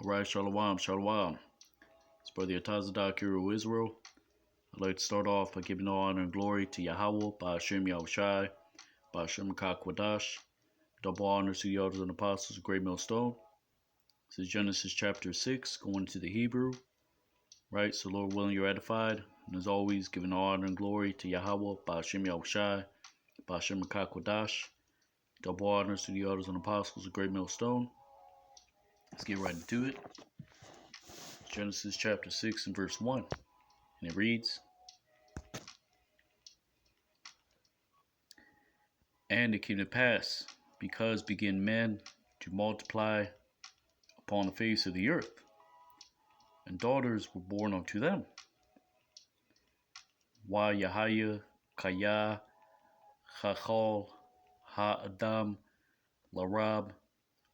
Alright, Shalom, Shalom. It's Brother Yatazadak Hero Israel. I'd like to start off by giving all honor and glory to Yahweh, by Hashem Yahushai, by Hashem Kakwadash. Double honors to the elders and apostles of Great Millstone. This is Genesis chapter 6, going to the Hebrew. Right, so Lord willing, you're edified. And as always, giving all honor and glory to Yahweh, by Hashem Yahushai, by Hashem Kakwadash. Double honors to the elders and apostles of Great Millstone. Let's get right into it. Genesis chapter 6 and verse 1. And it reads, And it came to pass, because began men to multiply upon the face of the earth, and daughters were born unto them. Wa Yahaya, Kaya, Chachal, Ha-Adam, Larab,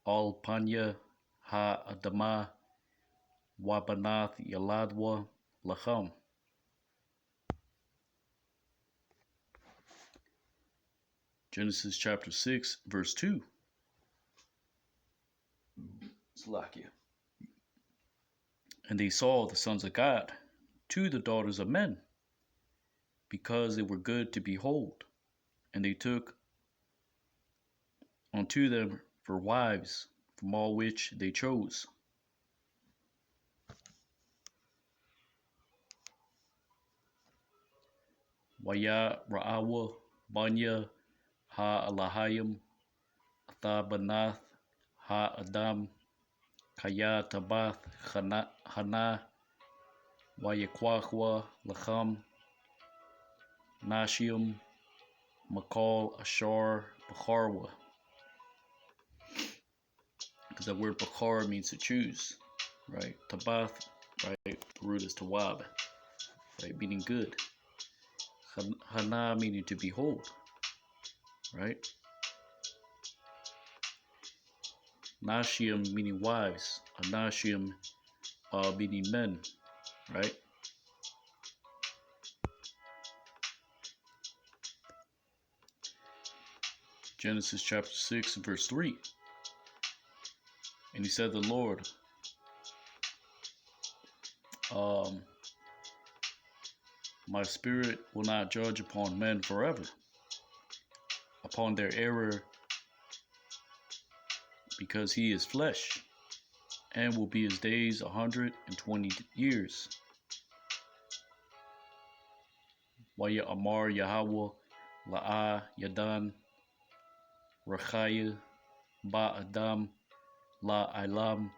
Al-Panya, Ha-Adamah, Wabanath, Yaladwa, Lacham. Genesis chapter 6, verse 2. Slakia. And they saw the sons of God to the daughters of men, because they were good to behold, and they took unto them for wives from all which they chose. Waya Ra'awa Banya Ha-Alahayim Athabanath Ha-Adam Kaya Tabath Hana Wayakwahwa Lacham Nashium Makal Ashar Bakharwa. Because that word Bakhar means to choose, right? Tabath, right? The root is Tawab, right? Meaning good. Hana meaning to behold, right? Nashium meaning wives. Anashim meaning men, right? Genesis chapter 6 and verse 3. And he said, the Lord, my spirit will not judge upon men forever, upon their error, because he is flesh, and will be his days 120 years. Waya Amar Yahweh La'a Yadan Rachaya Ba Adam La Ilam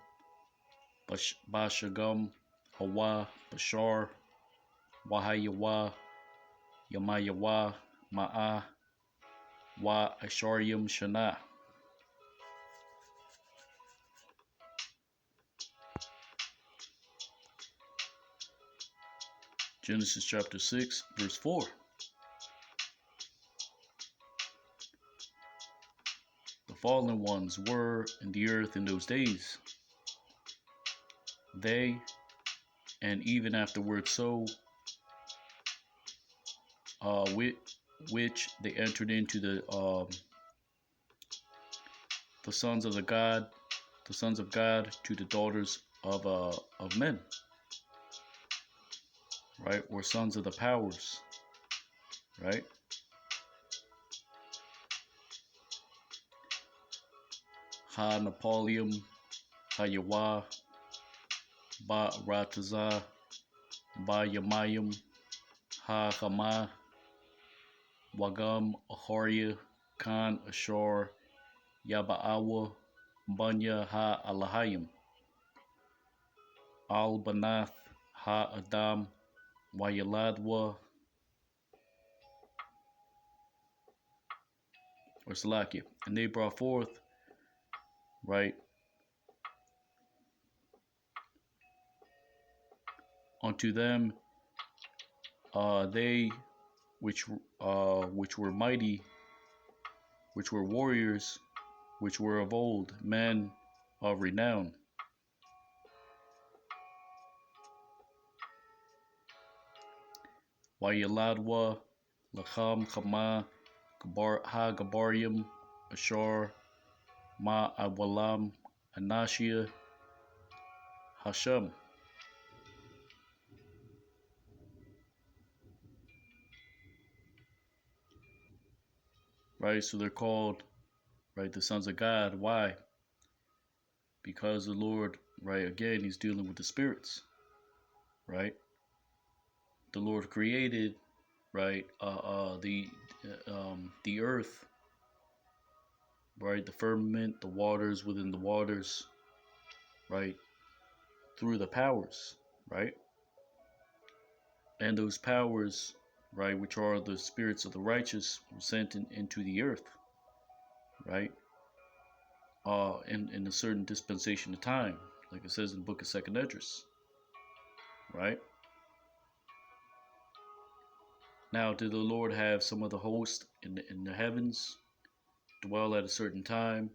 Bashagam Hawa Bashar Wahayawa Yamayawa Ma'a Wa Asharyam Shana. Genesis chapter 6, verse 4. The fallen ones were in the earth in those days. They, and even afterwards so, which they entered into the sons of God to the daughters of men, right? Or sons of the powers, right? Ha Napoleum, Ha Yawa, Ba Rataza, Ba Yamayim, Ha Hama, Wagam Ahoria, Khan Ashar, Yaba'awa, Banya Ha Alahayim, Al Banath, Ha Adam, Wayaladwa, or Salakia. And they brought forth, right, unto them they which were mighty, which were warriors, which were of old, men of renown. Wayaladwa, Lacham, Chama, Ha Gabarim, Ashar, Ma Awalam, Anashia, Hashem. Right? So they're called, right, the sons of God. Why? Because the Lord, right, again, he's dealing with the spirits, right? The Lord created, right, the earth, right, the firmament, the waters within the waters, right, through the powers, right? And those powers, right, which are the spirits of the righteous, were sent into the earth, right? In a certain dispensation of time, like it says in the book of Second Esdras, right? Now, did the Lord have some of the host in the heavens dwell at a certain time,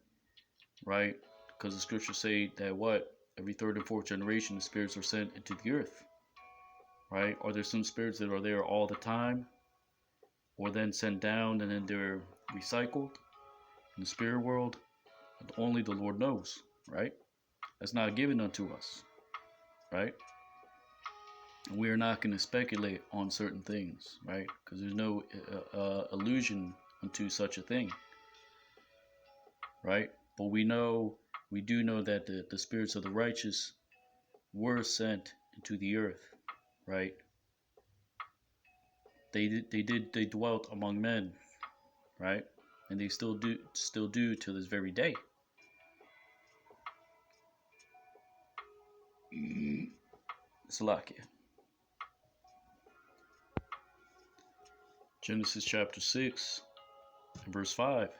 right? Because the scriptures say that what? Every third and fourth generation, the spirits are sent into the earth, right? Are there some spirits that are there all the time, or then sent down and then they're recycled in the spirit world? Only the Lord knows, right? That's not given unto us, right? And we are not going to speculate on certain things, right? Because there's no illusion unto such a thing, right? But we do know that the spirits of the righteous were sent into the earth, right? They dwelt among men, right? And they still do to this very day. Salakia. Genesis chapter 6 and verse 5.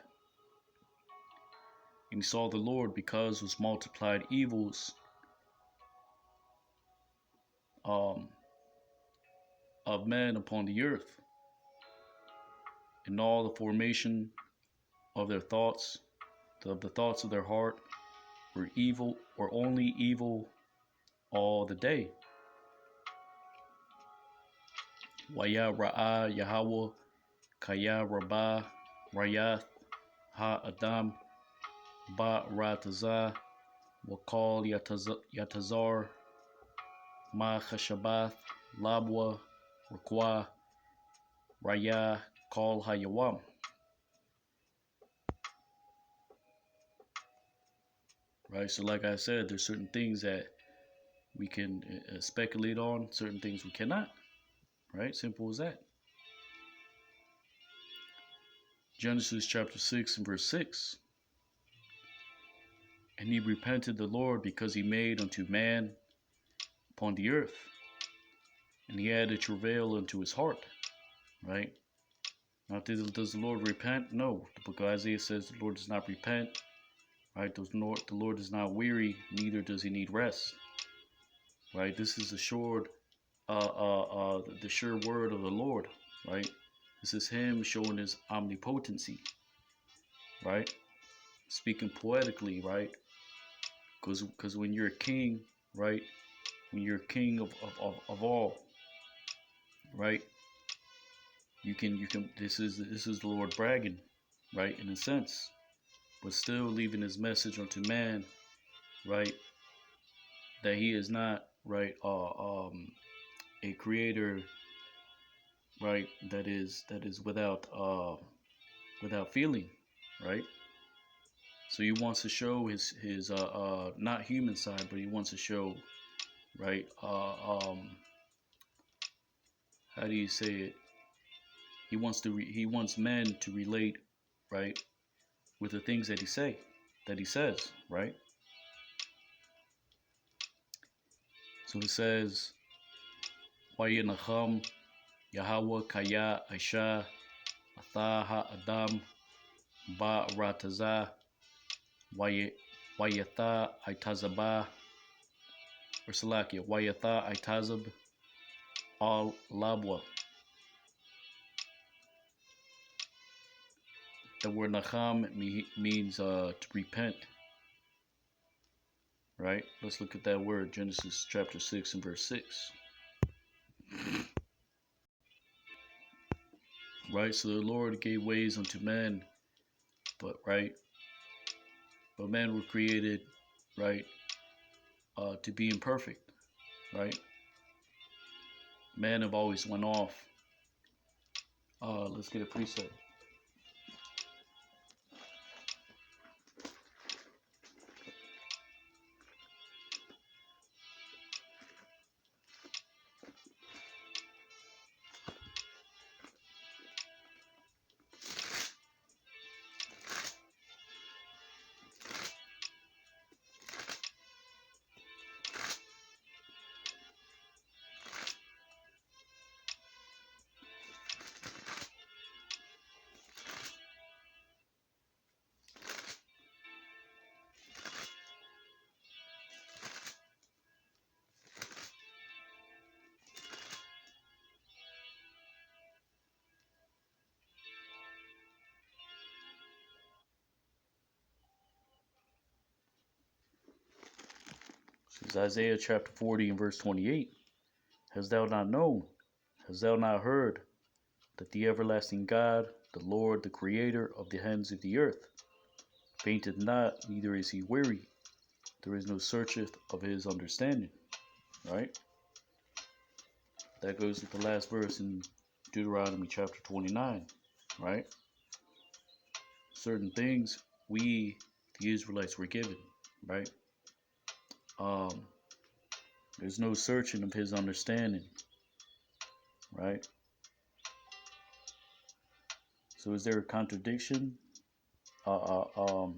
And he saw the Lord because was multiplied evils of men upon the earth, and all the formation of their thoughts, of the thoughts of their heart, were evil, or only evil all the day. Waya ra'a Yahweh kaya rabah rayath ha adam ba rataza wakal yatazar ma khashabath labwa rakwa raya kal hayawam. Right, so like I said, there's certain things that we can speculate on, certain things we cannot. Right, simple as that. Genesis chapter 6 and verse 6. And he repented the Lord because he made unto man upon the earth, and he added travail unto his heart. Right? Now, does the Lord repent? No. The book of Isaiah says the Lord does not repent. Right? The Lord is not weary, neither does he need rest. Right? This is the sure word of the Lord. Right? This is him showing his omnipotency. Right? Speaking poetically, right? Because when you're a king, right? When you're a king of all, right? You can this is the Lord bragging, right? In a sense, but still leaving his message unto man, right? That he is not, right, a creator, right? That is without feeling, right? So he wants to show his not human side, but he wants to show, right? How do you say it? He wants men to relate, right, with the things that he says, right? So it says, Wayanacham Yahweh Kaya Aisha Atha Adam Ba Rataza Wayatha Itazaba or Salakia Wayatha Itazab Al Labwa. The word Nacham means to repent. Right? Let's look at that word, Genesis chapter 6 and verse 6. Right? So the Lord gave ways unto men, but men were created, right, to being perfect, right? Men have always went off. Let's get a precept. This is Isaiah chapter 40 and verse 28. Hast thou not known? Hast thou not heard that the everlasting God, the Lord, the creator of the ends of the earth, fainteth not, neither is he weary. There is no searcheth of his understanding. Right? That goes with the last verse in Deuteronomy chapter 29. Right? Certain things we, the Israelites, were given. Right? Um, there's no searching of his understanding. Right? So is there a contradiction? No,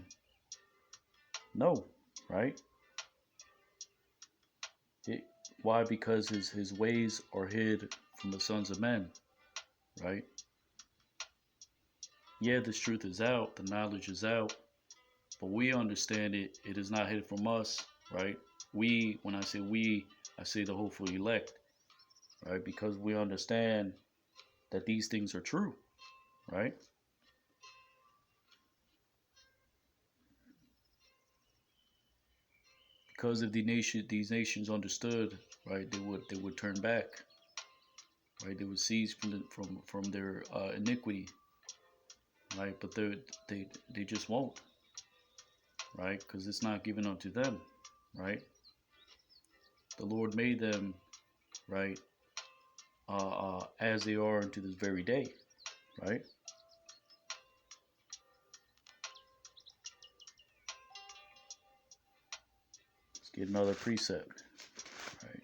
right? It, why? Because his ways are hid from the sons of men, right? Yeah, this truth is out, the knowledge is out, but we understand it. It is not hid from us, right? We, when I say we, I say the hopeful elect, right? Because we understand that these things are true, right? Because if these nations understood, right, they would turn back, right? They would cease from their iniquity, right? But they just won't, right? Because it's not given unto them, right? The Lord made them, right, as they are unto this very day, right? Let's get another precept, right?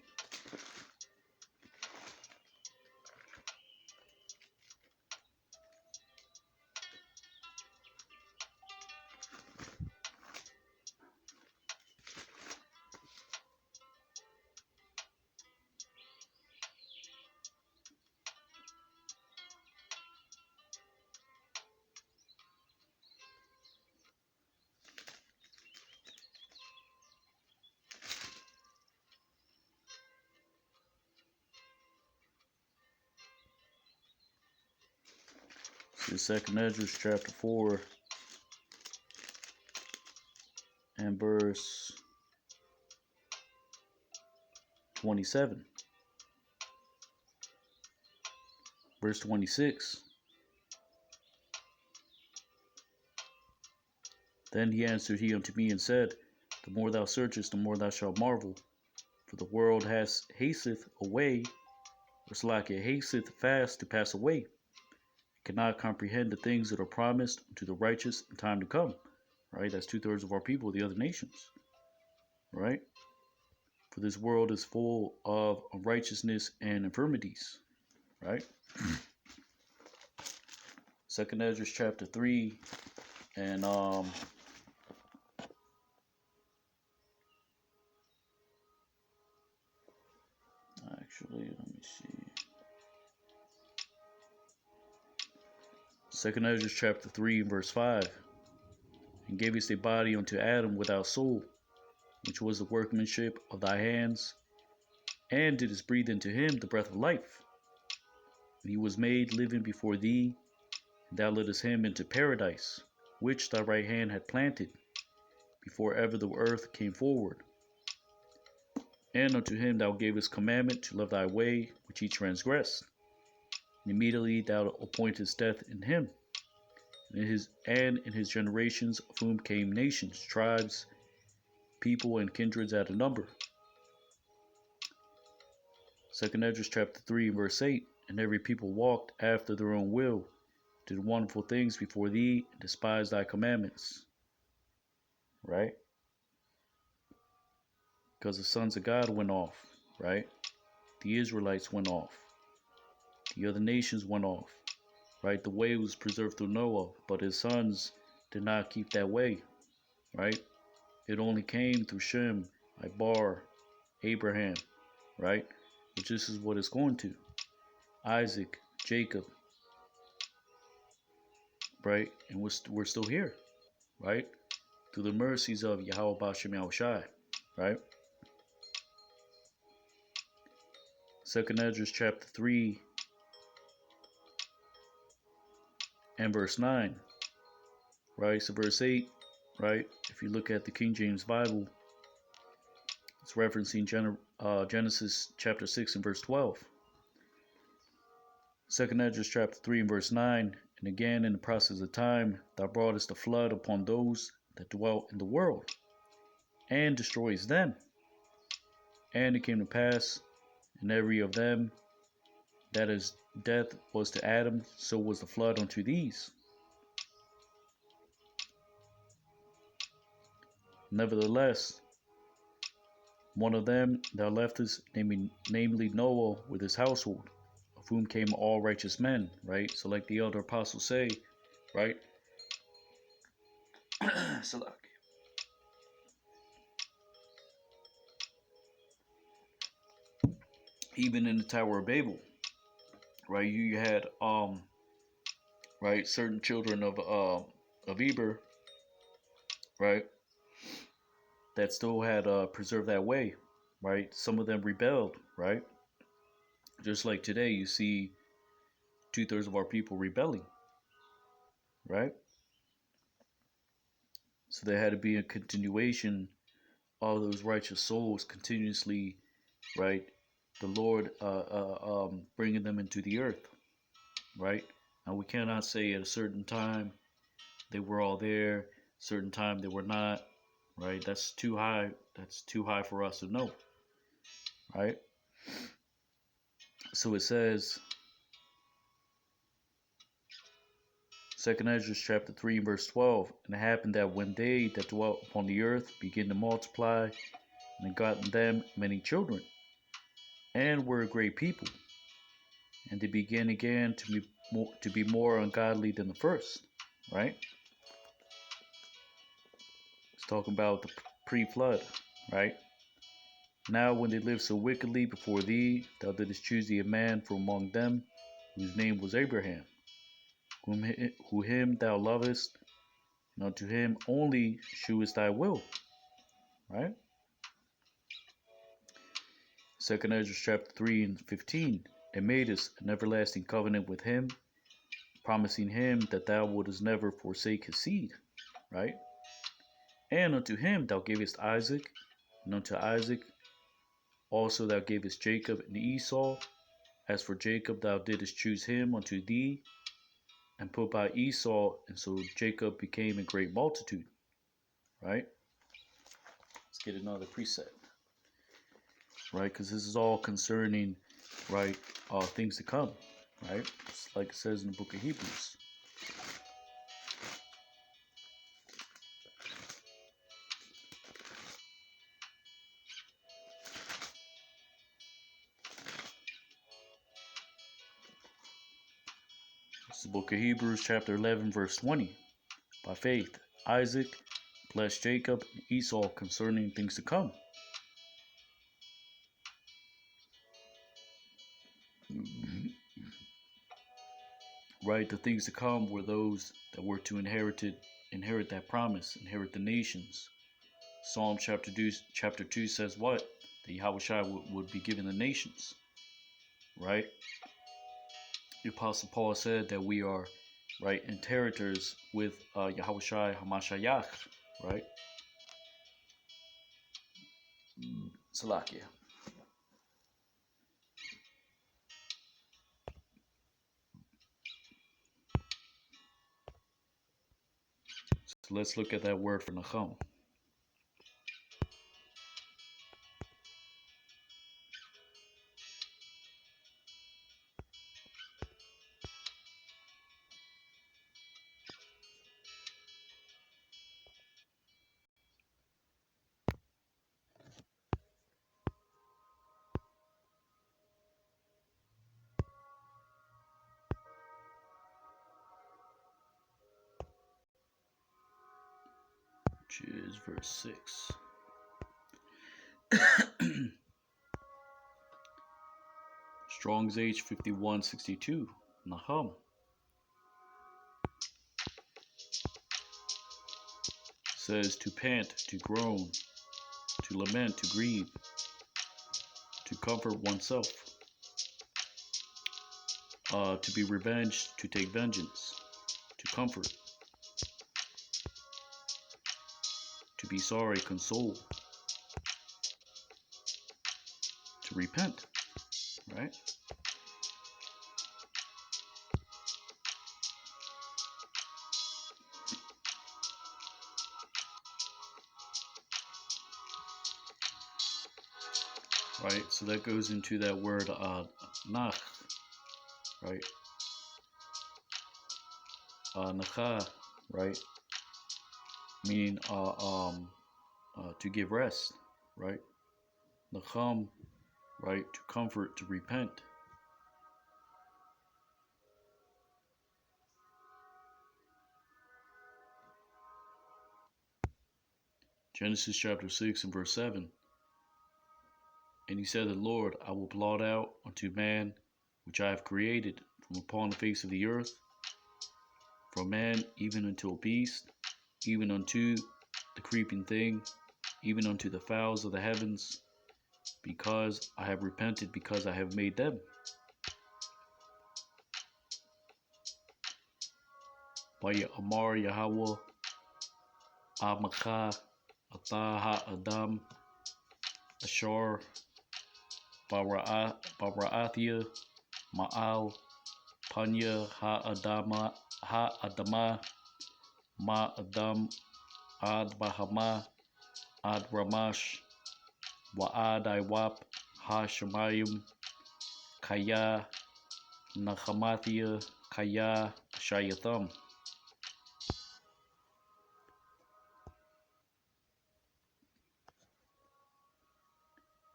So Second Ezra chapter 4 and verse 27. Verse 26. Then he answered he unto me and said, the more thou searchest, the more thou shalt marvel. For the world hasteth away, or slack it hasteth fast to pass away. It cannot comprehend the things that are promised to the righteous in time to come. Right? That's 2/3 of our people, the other nations. Right? For this world is full of unrighteousness and infirmities. Right? Second Ezra chapter 3 and actually let me see. Second Ezra chapter 3 and verse 5. And gavest a body unto Adam without soul, which was the workmanship of thy hands, and didst breathe into him the breath of life. And he was made living before thee, and thou leddest him into paradise, which thy right hand had planted, before ever the earth came forward. And unto him thou gavest commandment to love thy way, which he transgressed. And immediately thou appointest death in him, and in his generations, of whom came nations, tribes, people, and kindreds at a number. Second Esdras chapter 3 verse 8. And every people walked after their own will, did wonderful things before thee, and despised thy commandments. Right? Because the sons of God went off, right? The Israelites went off. The other nations went off, right? The way was preserved through Noah, but his sons did not keep that way, right? It only came through Shem, Ibar, Abraham, right? Which this is what it's going to. Isaac, Jacob, right? And we're still here, right? Through the mercies of Yahweh Bashem Yahushai, right? Second Esdras chapter 3 and verse 9, right? So verse 8, right? If you look at the King James Bible, it's referencing Genesis chapter 6 and verse 12. Second Esdras chapter 3 and verse 9, and again in the process of time, thou broughtest a flood upon those that dwelt in the world, and destroys them. And it came to pass, in every of them, that as death was to Adam, so was the flood unto these. Nevertheless, one of them thou leftest, namely Noah with his household, of whom came all righteous men, right? So like the elder apostles say, right? Even in the Tower of Babel, right? You had right, certain children of Eber, right, that still had preserved that way, right? Some of them rebelled, right? Just like today, you see 2/3 of our people rebelling, right? So there had to be a continuation of those righteous souls continuously, right? The Lord bringing them into the earth, right? Now we cannot say at a certain time they were all there, certain time they were not, right? That's too high. That's too high for us to know, right? So it says, Second Esdras chapter 3 verse 12, and it happened that when they that dwelt upon the earth began to multiply, and gotten them many children, and were a great people, and they began again to be more ungodly than the first, right? It's talking about the pre-flood, right? Now when they lived so wickedly before thee, thou didst choose thee a man from among them, whose name was Abraham, who him thou lovest, and unto him only shewest thy will, right? Second Esdras chapter 3 and 15, and madest an everlasting covenant with him, promising him that thou wouldest never forsake his seed, right? And unto him thou gavest Isaac, and unto Isaac also thou gavest Jacob and Esau. As for Jacob, thou didst choose him unto thee, and put by Esau, and so Jacob became a great multitude, right? Let's get another precept, right? Because this is all concerning, right, things to come, right? It's like it says in the book of Hebrews. It's the book of Hebrews, chapter 11, verse 20. By faith, Isaac blessed Jacob and Esau concerning things to come. Right, the things to come were those that were to inherit that promise, inherit the nations. Psalm chapter 2 says what? That Yahushua would be given the nations, right? The Apostle Paul said that we are, right, inheritors with Yahushua Hamashiach, right? Salakia. So let's look at that word for Nachum. which is verse 6. Strong's H5162, Nahum. Says to pant, to groan, to lament, to grieve, to comfort oneself, to be revenged, to take vengeance, to comfort, to be sorry, console, to repent, right? Right, so that goes into that word nach, right? Nacha, right? Meaning to give rest, right? Nacham, right? To comfort, to repent. Genesis chapter 6 and verse 7. And he said, the Lord, I will blot out unto man which I have created from upon the face of the earth, from man even unto a beast, even unto the creeping thing, even unto the fowls of the heavens, because I have repented, because I have made them. Vaya Amar Yahweh Amacha Ata Ha-Adam Ashar Bara'athia Ma'al Panya Ha-Adama Ma-Adam Ad Bahama Ad Ramash Wa'ad Iwap Ha-Shemayim Kaya Nachamathia Kaya Shayatham.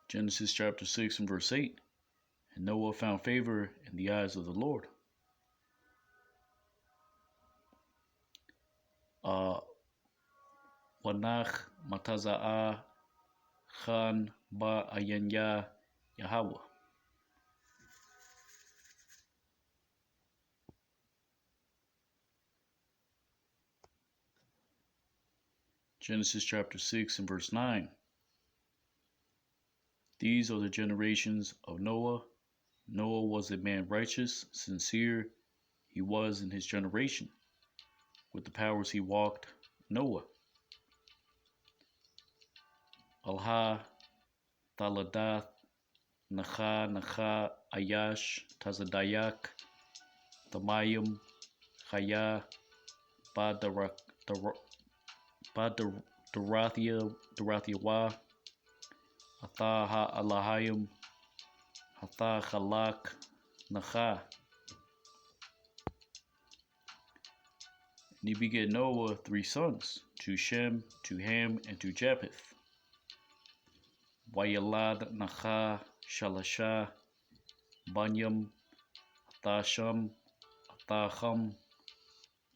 Genesis chapter 6 and verse 8. And Noah found favor in the eyes of the Lord. Wanach Mataza'a Khan Ba Ayanya Yahweh. Genesis chapter 6 and verse 9. These are the generations of Noah. Noah was a man righteous, sincere. He was in his generation. With the powers he walked, Noah. Alha Taladath Nacha Ayash Tazadayak Tamayim Chaya Darathia Atha Alahayim Hatha Chalak Nacha. And he begat Noah 3 sons, to Shem, to Ham, and to Japheth. Wayalad Nacha Shalasha Banyam Athasham Athacham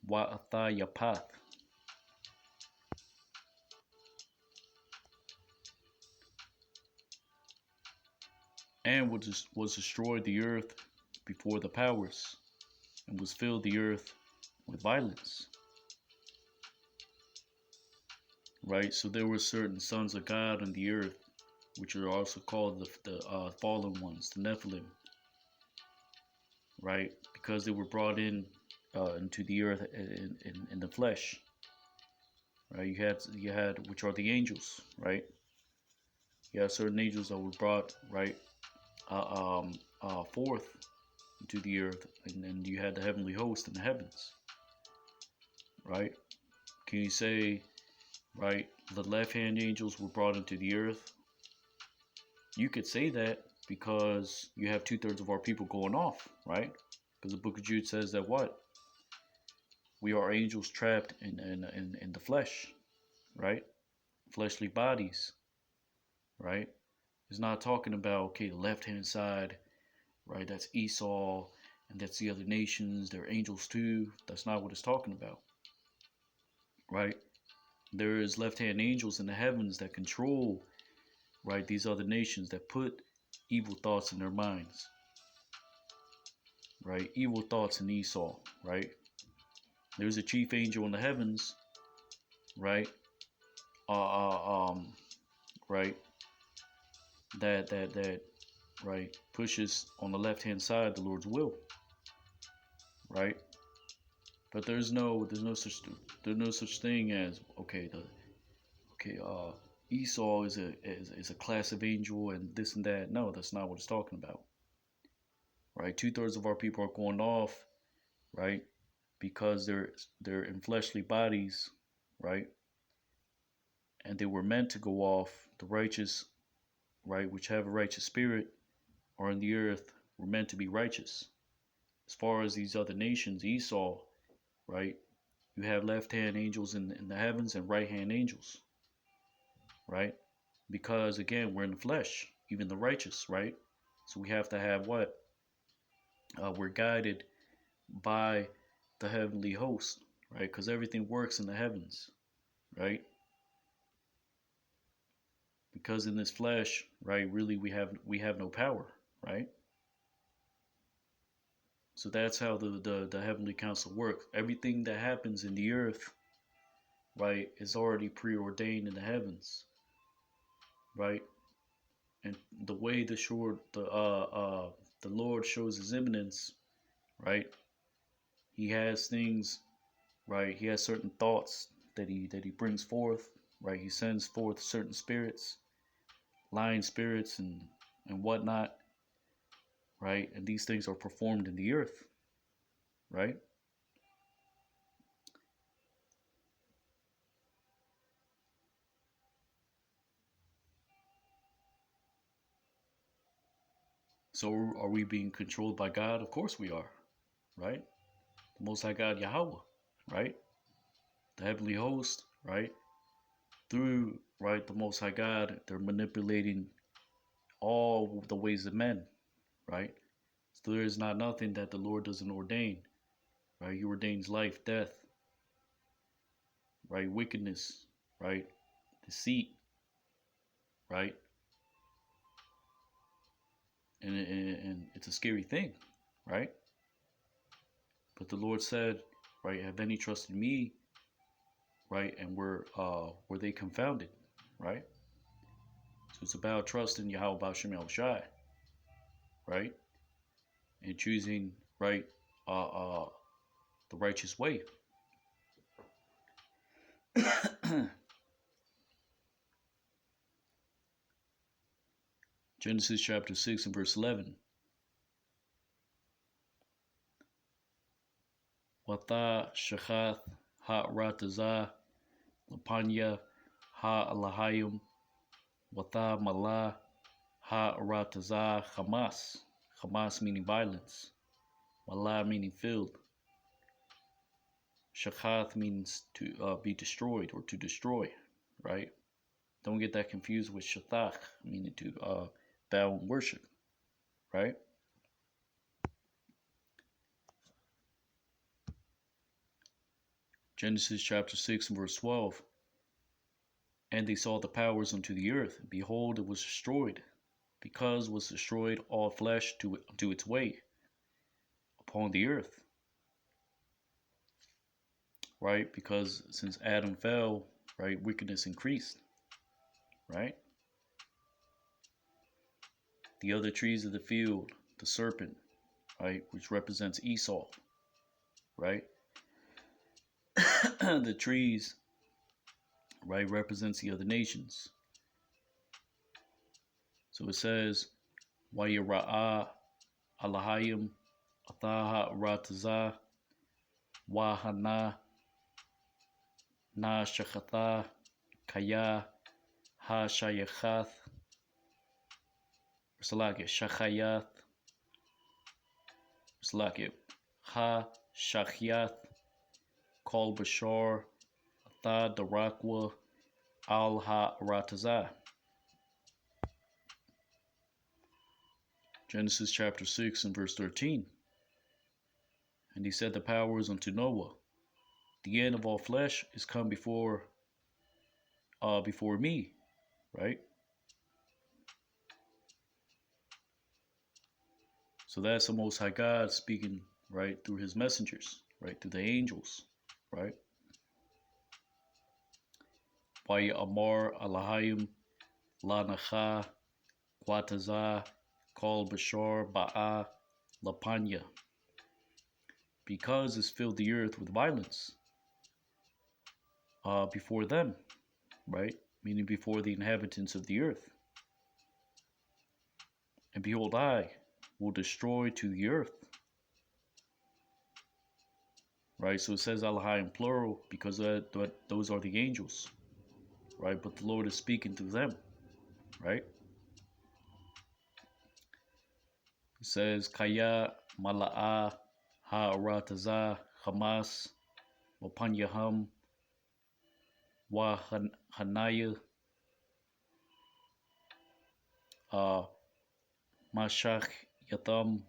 Wa Athayapath. And was destroyed the earth before the powers, and was filled the earth with violence. Right, so there were certain sons of God on the earth, which are also called the fallen ones, the Nephilim. Right, because they were brought into the earth in the flesh. Right, you had which are the angels. Right, you have certain angels that were brought forth into the earth, and then you had the heavenly host in the heavens. Right, can you say, right, the left-hand angels were brought into the earth? You could say that because you have 2/3 of our people going off, right? Because the book of Jude says that what? We are angels trapped in the flesh, right? Fleshly bodies, right? It's not talking about, okay, the left-hand side, right? That's Esau, and that's the other nations. They're angels too. That's not what it's talking about, right? There is left-hand angels in the heavens that control, right, these other nations, that put evil thoughts in their minds, right? Evil thoughts in Esau, right? There's a chief angel in the heavens, right? Uh, uh um, right? That right pushes on the left-hand side the Lord's will, right? But there's no such thing as okay Esau is a class of angel and this and that. No, that's not what it's talking about, right? 2/3 of our people are going off, right, because they're in fleshly bodies, right, and they were meant to go off. The righteous, right, which have a righteous spirit, are in the earth, were meant to be righteous. As far as these other nations, Esau, right, you have left hand angels in the heavens and right hand angels, right? Because again, we're in the flesh, even the righteous, right? So we have to have what? We're guided by the heavenly host, right? Because everything works in the heavens, right? Because in this flesh, right, really we have no power, right? So that's how the heavenly council works. Everything that happens in the earth, right, is already preordained in the heavens, right? And the way the Lord shows his imminence, right? He has things, right? He has certain thoughts that he brings forth, right? He sends forth certain spirits, lying spirits and whatnot, right? And these things are performed in the earth, right? So are we being controlled by God? Of course we are, right? The Most High God Yahweh, right? The heavenly host, right? Through, right, the Most High God, they're manipulating all the ways of men, right? So there is not nothing that the Lord doesn't ordain, right? He ordains life, death, right? Wickedness, right? Deceit, right? And it's a scary thing, right? But the Lord said, right, have any trust in me, right? And were they confounded, right? So it's about trusting Yahweh Bashem Shai, right? And choosing right the righteous way. Genesis chapter 6 and verse 11. Watha shachath ha-ratazah lapanya ha-alahayim watha malah ha-ratazah Hamas. Hamas meaning violence. Malah meaning filled. Shachath means to be destroyed or to destroy, right? Don't get that confused with shatach, meaning to bow and worship, right? Genesis chapter 6 and verse 12. And they saw the powers unto the earth, and behold, it was destroyed, because was destroyed all flesh to its way upon the earth, right? Because since Adam fell, right, wickedness increased, right? The other trees of the field, the serpent, right, which represents Esau, right? The trees, right, represents the other nations. So it says, Wayara'a alahayim ataha ratazah wahana na shachatha kaya ha shayachath shachayath ha shachyath kol bashar atha darakwa al ha ratazah. Genesis chapter 6 and verse 13. And he said the powers unto Noah, the end of all flesh is come before before me, right? So that's the Most High God speaking, right, through his messengers, right, through the angels, right? Waya Amar Alahayim La Nacha Quataza Kal Bashar Ba'a Lapanya. Because it's filled the earth with violence before them, right? Meaning before the inhabitants of the earth. And behold, I will destroy to the earth. Right? So it says Allah in plural because those are the angels. Right? But the Lord is speaking through them. Right? It says Kaya Mala'a Ha'arataza Hamas Wapanyaham Wa Hanaya Mashach Yatam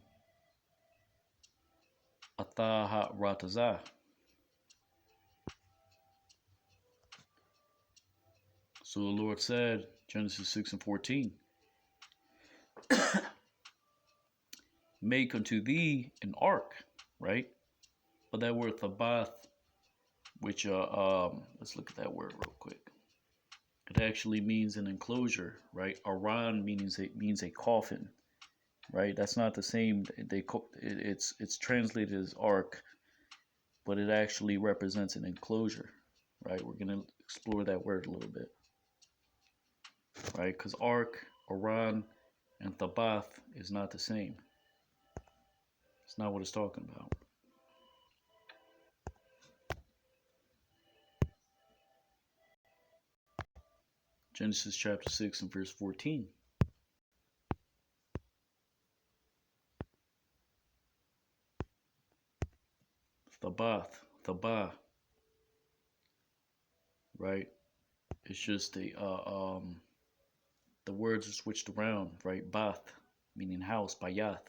Ataha Rataza. So the Lord said, Genesis 6 and 14, make unto thee an ark, right? But that word Thabath, which let's look at that word real quick. It actually means an enclosure, right? Aran means a coffin, right? That's not the same. It's translated as ark, but it actually represents an enclosure, right? We're gonna explore that word a little bit, right? Because ark, Aran, and Thabath is not the same. It's not what it's talking about. Genesis chapter 6 and verse 14. Thabath, Thabah, right? It's just the words are switched around, right? Bath, meaning house, bayath,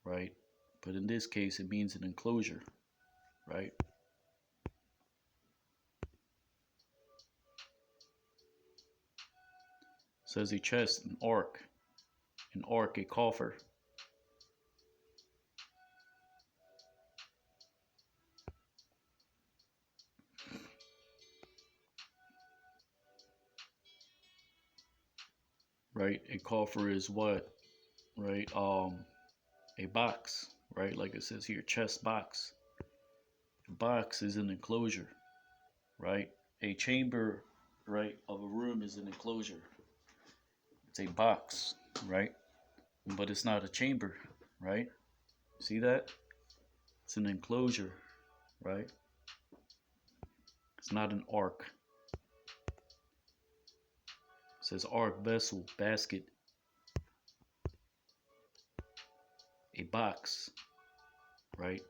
right? But in this case, it means an enclosure, right? It says a chest, an ark, a coffer. Right? A coffer is what? Right? A box, right? Like it says here, chest box. A box is an enclosure, right? A chamber, right, of a room is an enclosure. It's a box, right? But it's not a chamber, right? See that? It's an enclosure, right? It's not an ark. It says ark, vessel, basket, a box, right?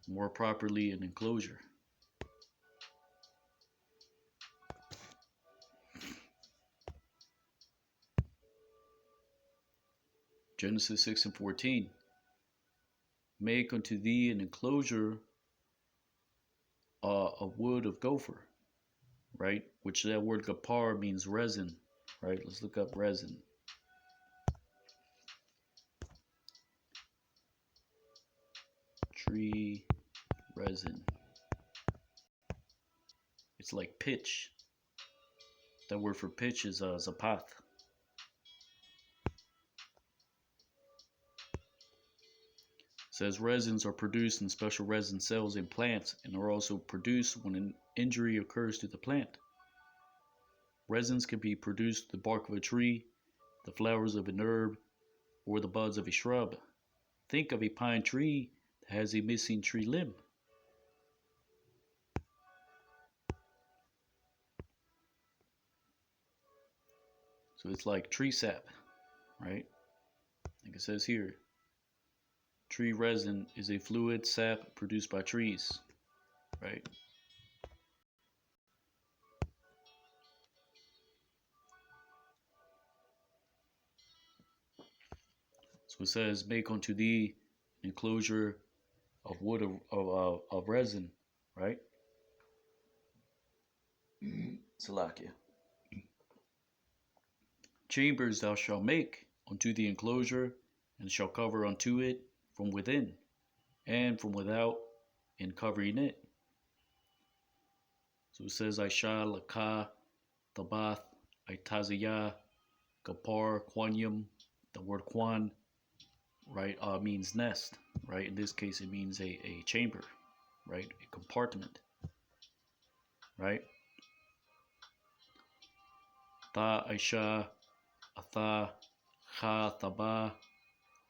More properly, an enclosure. Genesis 6 and 14. Make unto thee an enclosure of wood of gopher, right? Which that word gapar means resin, right? Let's look up resin. Tree resin. It's like pitch. That word for pitch is zapath. It says resins are produced in special resin cells in plants and are also produced when an injury occurs to the plant. Resins can be produced the bark of a tree, the flowers of an herb, or the buds of a shrub. Think of a pine tree that has a missing tree limb. So it's like tree sap, right? Like it says here, tree resin is a fluid sap produced by trees, right? So it says, make unto thee an enclosure of wood of resin, right? Salakia. Chambers thou shalt make unto the enclosure, and shalt cover unto it from within and from without, in covering it. So it says, Aisha, Lakah, Tabath, Aitaziyah, Kapar, Quanyum. The word Quan, right, means nest, right? In this case, it means a chamber, right? A compartment, right? Ta, Aisha, Atha, Cha, Taba,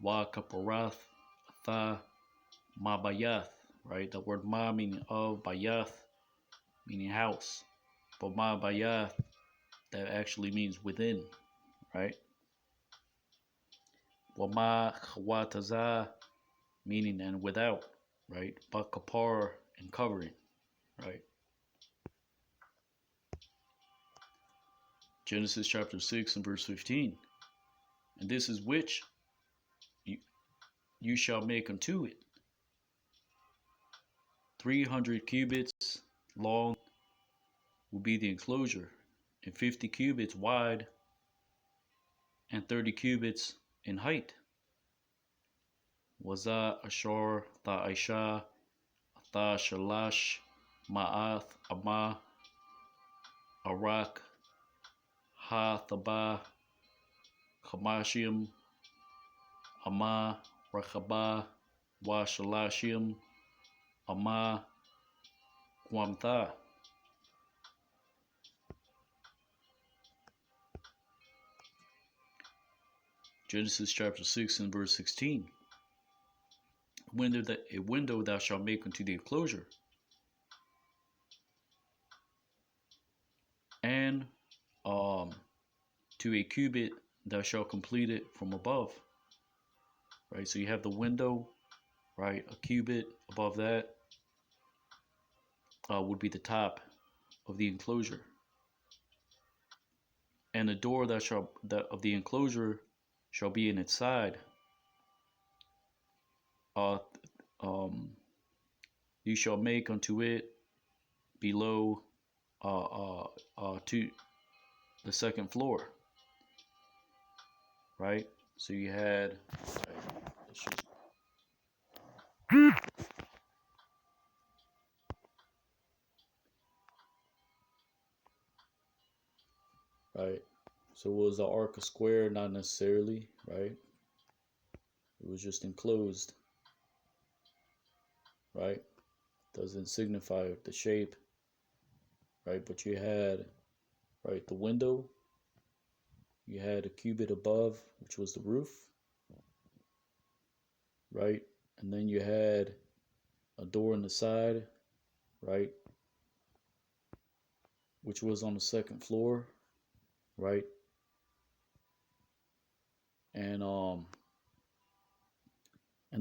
Wa, Kaparath, Atha, Ma, Bayath, right? The word Ma meaning of, Bayath meaning house. But Ma, Bayath, that actually means within, right? Wama, Chawataza, meaning and without, right? Bakapar, and covering, right? Genesis chapter 6 and verse 15. And this is which you shall make unto it 300 cubits long will be the enclosure, and 50 cubits wide, and 30 cubits in height. Waza Ashar Tha Aisha Tha Shalash Ma'ath Ama Arak Ha Thaba Chamashim Ama Rakaba Wa Shalashim Ama Kwamtha. Genesis chapter 6 and verse 16. A window thou shalt make unto the enclosure, and to a cubit thou shalt complete it from above. Right, so you have the window, right? A cubit above that would be the top of the enclosure, and the door of the enclosure shall be in its side. You shall make unto it below to the second floor, right? So you had, right? So was the arc a square? Not necessarily, right? It was just enclosed, right? Doesn't signify the shape, right? But you had, right, the window. You had a cubit above, which was the roof, right? And then you had a door on the side, right? Which was on the second floor, right? And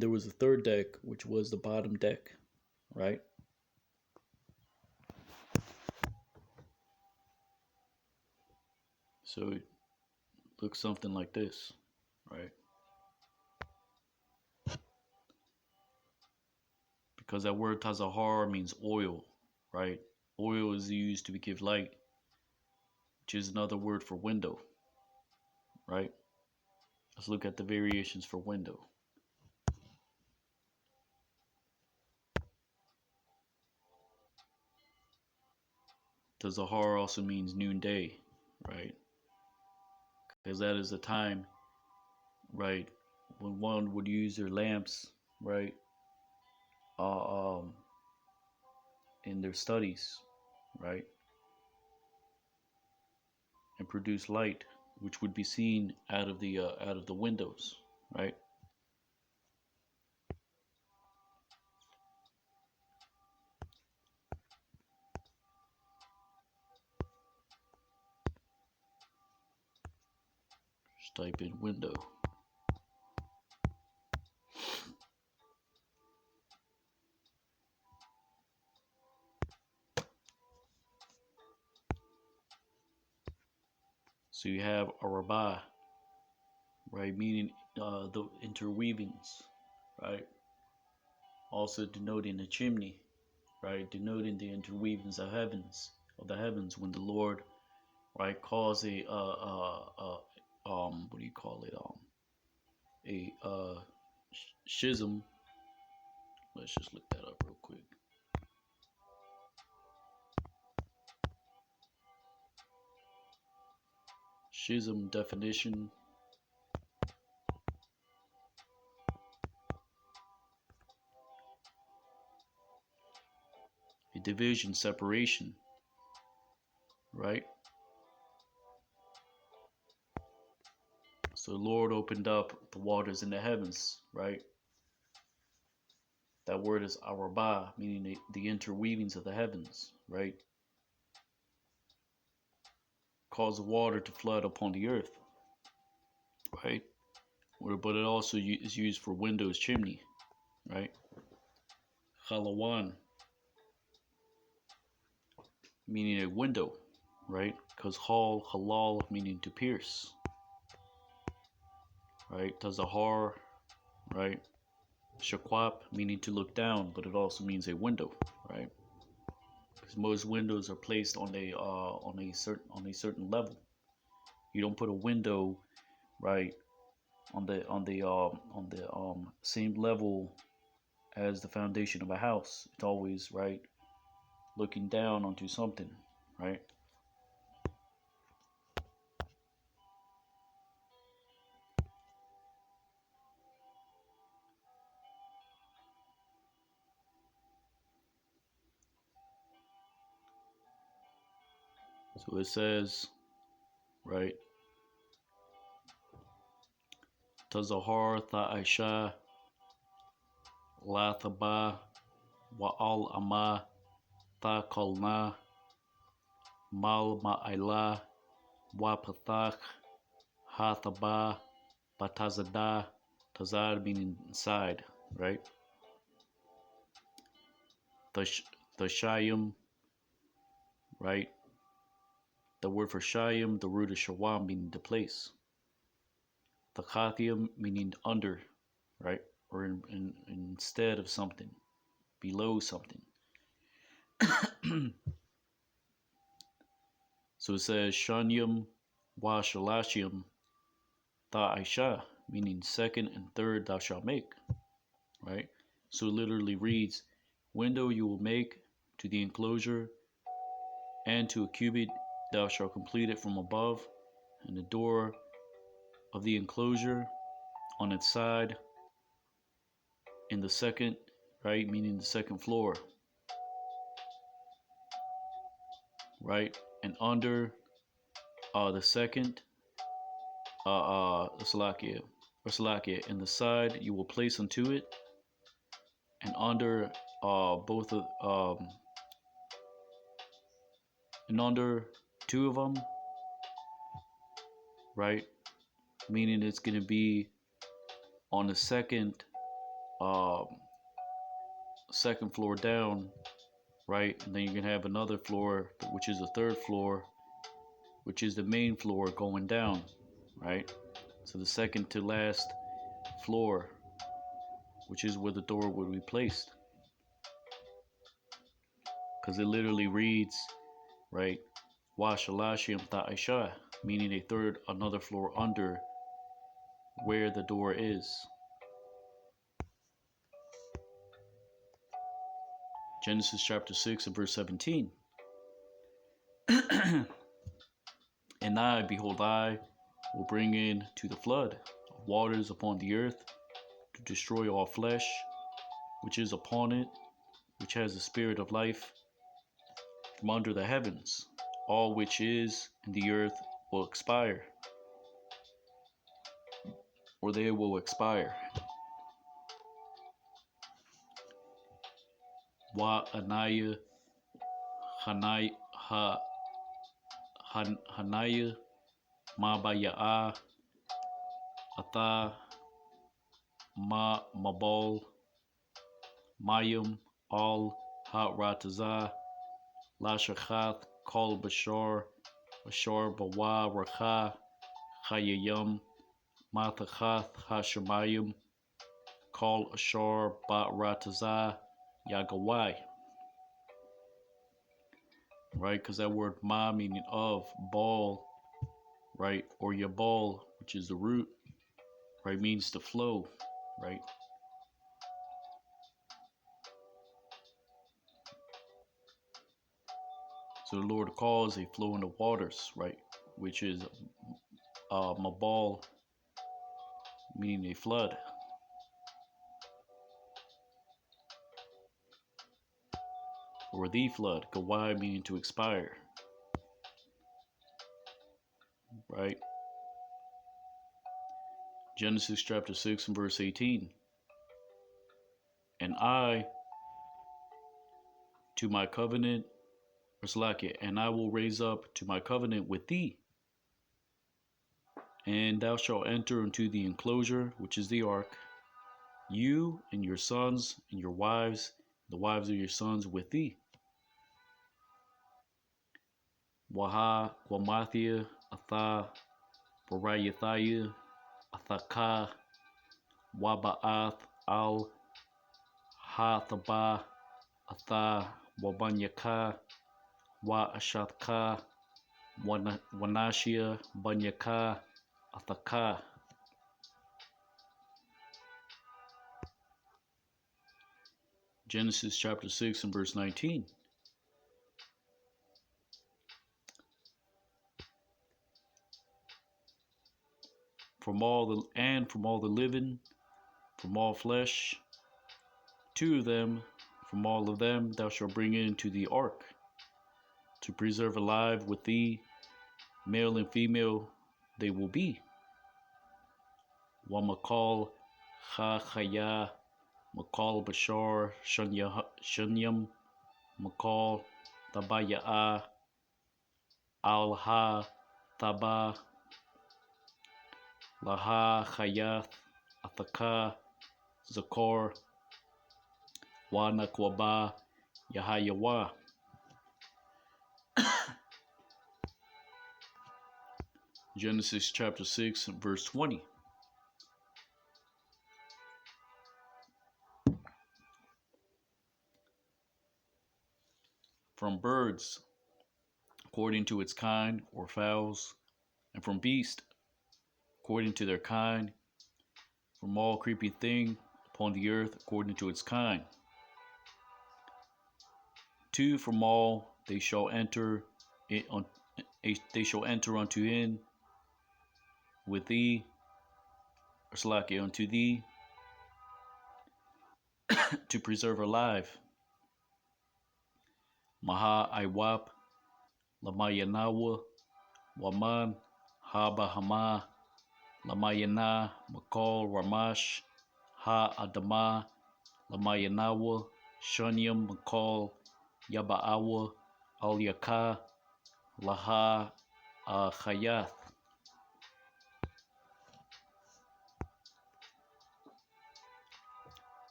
there was a third deck, which was the bottom deck, right? So it looks something like this, right? Because that word tazahar means oil, right? Oil is used to give light, which is another word for window, right? Let's look at the variations for window. Tazahar also means noonday, right? Because that is the time, right, when one would use their lamps, right, in their studies, right, and produce light, which would be seen out of the windows, right? Just type in window. So you have arabah, right, meaning the interweavings, right? Also denoting the chimney, right, denoting the interweavings of heavens. of the heavens when the Lord, right, calls a what do you call it, a schism. Let's just look that up real quick. Schism definition. A division, separation, right? So the Lord opened up the waters in the heavens, right? That word is arabah, meaning the interweavings of the heavens, right? Cause the water to flood upon the earth, right? But it also is used for windows, chimney, right? Halawan, meaning a window, right? Because halal, meaning to pierce, right? Tazahar, right? Shakwap, meaning to look down, but it also means a window, right? Because most windows are placed on a certain level. You don't put a window, right, on the same level as the foundation of a house. It's always, right, looking down onto something, right? So it says, right, Tazahar Tha'aisha Lathaba Wa'al Ama Tha'kolna Mal Ma'ila Wapathak Hathaba Batazada. Tazad meaning inside, right? The Shayim, right? The word for Shayim, the root of Shawam, meaning the place. The Khathium, meaning under, right? Or instead of something, below something. So it says Shanyam wa Shalashim Ta Aisha, meaning second and third thou shalt make, right? So it literally reads, window you will make to the enclosure, and to a cubit thou shalt complete it from above, and the door of the enclosure on its side in the second, right, meaning the second floor, right, and under the second Salakia, in the side you will place unto it, and under both of and under two of them, right, meaning it's going to be on the um, second floor down, right, and then you're going to have another floor, which is the third floor, which is the main floor going down, right? So the second to last floor, which is where the door would be placed, because it literally reads, right, wa shalashim ta'isha, meaning another floor under where the door is. Genesis chapter 6 and verse 17. And I, behold, I will bring in to the flood of waters upon the earth to destroy all flesh, which is upon it, which has the spirit of life from under the heavens. All which is in the earth will expire, or they will expire. Wa anaya hanaya ma baya'a ata ma mabal mayum al ha-rataza la shachath kol bashar bawa racha chayayam mathachath hashamayim kol ashar ba rataza yagawai. right? Because that word ma meaning of, ball, right? Or yabal, which is the root, right? Means to flow, right? So the Lord calls a flow in the waters, right? Which is mabal, meaning a flood, or the flood. Kawai meaning to expire, right? Genesis chapter 6 and verse 18. And I to my covenant, or Slakia, and I will raise up to my covenant with thee, and thou shalt enter into the enclosure, which is the ark, you and your sons and your wives, the wives of your sons with thee. Waha, Wamathia, Atha, Varayathaya, Athaka, Wabaath, Al, Hathaba, Atha, Wabanyaka, Wa Ashatka, Wanashia, Banyaka, Athaka. Genesis chapter 6 and verse 19. From all the living, from all flesh, two of them, from all of them thou shalt bring into the ark, to preserve alive with thee, male and female they will be. Wamakal Chachaya, Makal Bashar, Shunyam, Makal Tabaya'a, Alha Taba, Laha Chayath, Athaka, Zakor, Wanakwaba, Yahayawa. Genesis chapter 6 verse 20. From birds, according to its kind, or fowls, and from beasts, according to their kind, from all creeping thing upon the earth, according to its kind. Two from all they shall enter they shall enter unto in with thee, or Slake unto thee, to preserve alive. Maha Iwap, Lamayanawa, Waman, Haba Hama, Lamayana, Makal, Ramash, Ha Adama, Lamayanawa, Shunyam, Makal, Yabaawa, Al Yaka, Laha Chayath.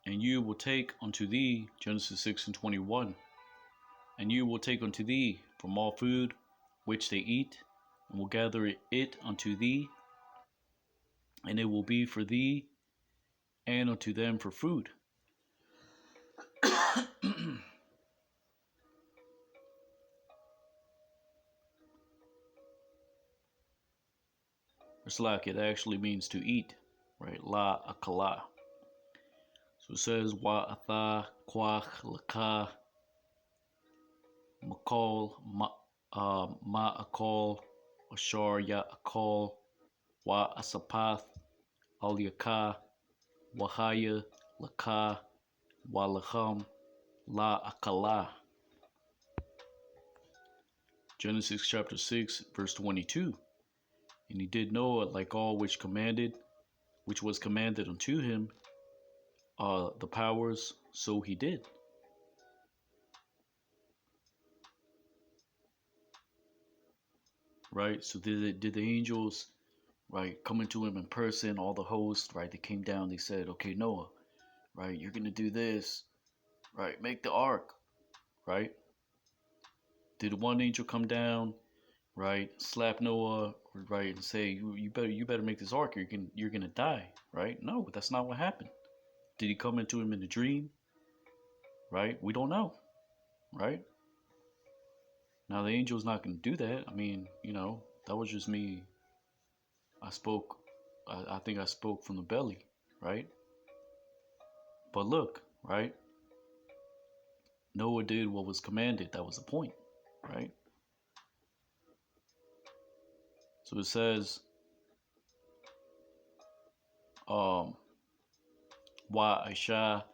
And you will take unto thee, Genesis 6 and 21, and you will take unto thee from all food which they eat, and will gather it unto thee, and it will be for thee and unto them for food. It's like it actually means to eat, right? La akala. So it says wa atha kwach laka makal ma akal ashar ya akal wa asapath al yaka wahaya laka wa lacham la akala. Genesis chapter 6 verse 22. And he did Noah like all which was commanded unto him, the powers, so he did. Right? So did the angels, right, come into him in person, all the hosts, right? They came down, they said, okay, Noah, right, you're gonna do this, right? Make the ark, right? Did one angel come down, right, slap Noah, right, and say, you better make this ark, you're gonna die, right? No, that's not what happened. Did he come into him in a dream? Right? We don't know, right? Now, the angel's not going to do that. I mean, that was just me. I spoke, I think I spoke from the belly, right? But look, right? Noah did what was commanded. That was the point, right? So it says, Wa Aisha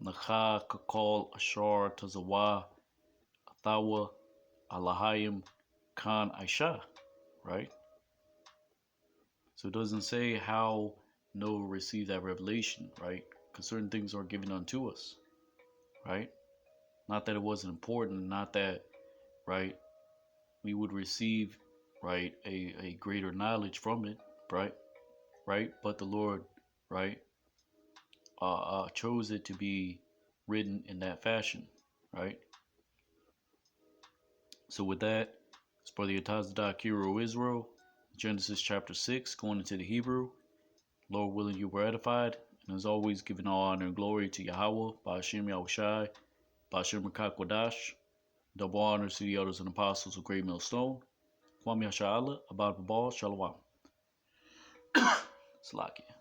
Nacha Kakol Ashar Tazawa Athawa Alahayim Khan Aisha, right? So it doesn't say how Noah received that revelation, right? Because certain things are given unto us, right? Not that it wasn't important, not that, right, we would receive, right, a greater knowledge from it, right? Right? But the Lord, right, chose it to be written in that fashion, right? So with that, it's Brother Yatazadak, Hero Israel, Genesis chapter 6, going into the Hebrew. Lord willing, you were edified. And as always, giving all honor and glory to Yahweh, Ba'ashem Yahushai, Ba'ashem Rakakwadash. Double honors to the elders and apostles of Great Millstone. Kwame Hasha'Allah, Abad Babal, Shalom. Slakia.